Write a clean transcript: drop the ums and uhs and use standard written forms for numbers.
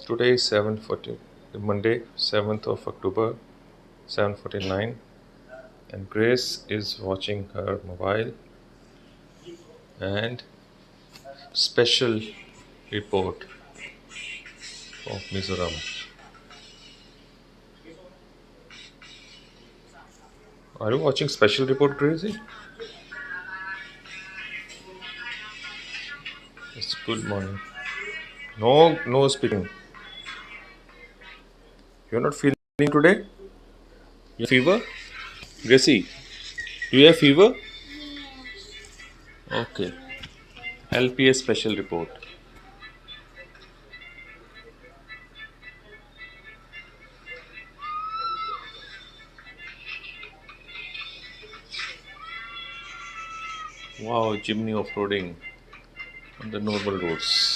Today is 7:40, Monday, 7th of October, 7:49, and Grace is watching her mobile and special report of Mizoram. Are you watching special report, Gracie? It's good morning. No speaking. You're not feeling today? You have fever? Gracie, you have fever? Okay. LPS special report. Wow, Jimny off-roading on the normal roads.